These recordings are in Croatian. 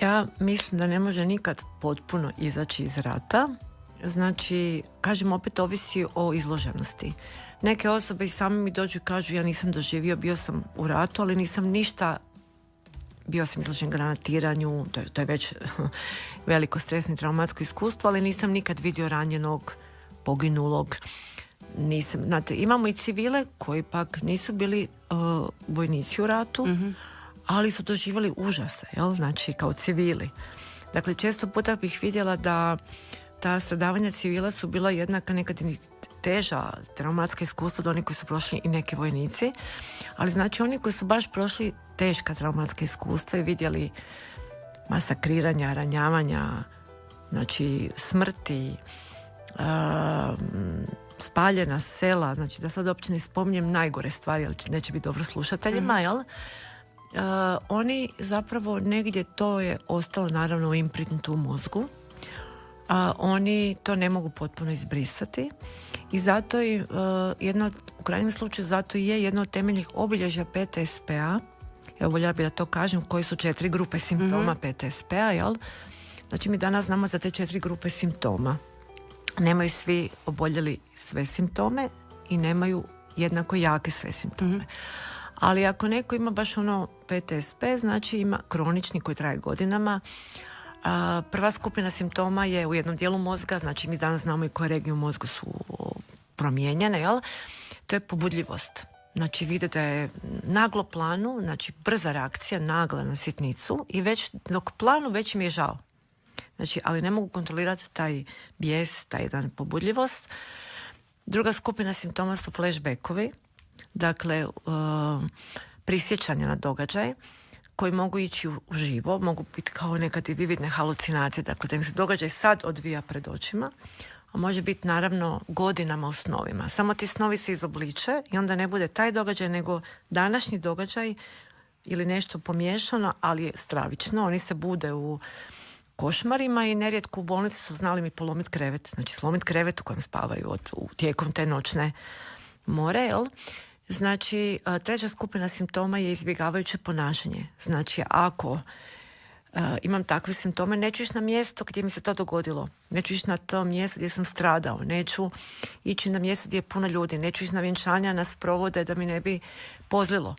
Ja mislim da ne može nikad potpuno izaći iz rata. Znači, kažem, opet ovisi o izloženosti. Neke osobe i sami mi dođu i kažu ja nisam doživio, bio sam u ratu, ali nisam ništa, bio sam izložen granatiranju, to je već veliko stresno i traumatsko iskustvo, ali nisam nikad vidio ranjenog, poginulog. Nisam, znate, imamo i civile koji pak nisu bili vojnici u ratu, ali su doživjeli užase, jel? Znači kao civili. Dakle, često puta bih vidjela da ta stradavanja civila su bila jednaka, nekad i teža traumatska iskustva od onih koji su prošli i neki vojnici, ali znači oni koji su baš prošli teška traumatska iskustva i vidjeli masakriranja, ranjavanja, znači smrti, spaljena sela, znači da sad uopće ne spominjem najgore stvari, ali neće biti dobro slušateljima, jel? Oni zapravo negdje to je ostalo naravno u imprintu u mozgu, oni to ne mogu potpuno izbrisati i zato i u krajnjem slučaju zato i je jedno od temeljnih obilježja PTSP-a. Evo, voljela bi da to kažem, koji su 4 grupe simptoma PTSP-a, jel? Znači mi danas znamo za te 4 grupe simptoma. Nemaju svi oboljeli sve simptome i nemaju jednako jake sve simptome. Ali ako neko ima baš ono PTSP, znači ima kronični koji traje godinama. Prva skupina simptoma je u jednom dijelu mozga, znači mi danas znamo i koje regije u mozgu su promijenjene, jel? To je pobudljivost. Znači vide da je naglo planu, znači brza reakcija, nagla na sitnicu i već dok planu već im je žao. Znači, ali ne mogu kontrolirati taj bijes, taj jedan pobudljivost. Druga skupina simptoma su flashbackovi, dakle prisjećanja na događaj koji mogu ići u živo, mogu biti kao nekad i vividne halucinacije, dakle da im se događaj sad odvija pred očima, a može biti naravno godinama u snovima. Samo ti snovi se izobliče i onda ne bude taj događaj, nego današnji događaj ili nešto pomiješano, ali je stravično. Oni se bude u košmarima i nerijetko u bolnici su znali mi polomiti krevet, znači slomiti krevet u kojem spavaju tijekom te noćne more, jel? Znači, treća skupina simptoma je izbjegavajuće ponašanje. Znači, ako imam takve simptome, neću ići na mjesto gdje mi se to dogodilo. Neću ići na to mjesto gdje sam stradao. Neću ići na mjesto gdje je puno ljudi. Neću ići na vjenčanja, na sprovode da mi ne bi pozlilo.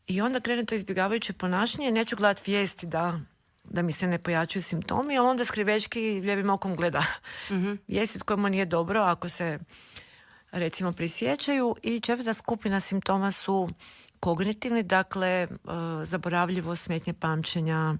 I onda krene to izbjegavajuće ponašanje. Neću gledati vijesti da mi se ne pojačuju simptomi, ali onda skrivečki lijevim okom gleda vijesti od kojima nije dobro ako se recimo prisjećaju. I četvrta skupina simptoma su kognitivni, dakle zaboravljivost, smetnje pamćenja,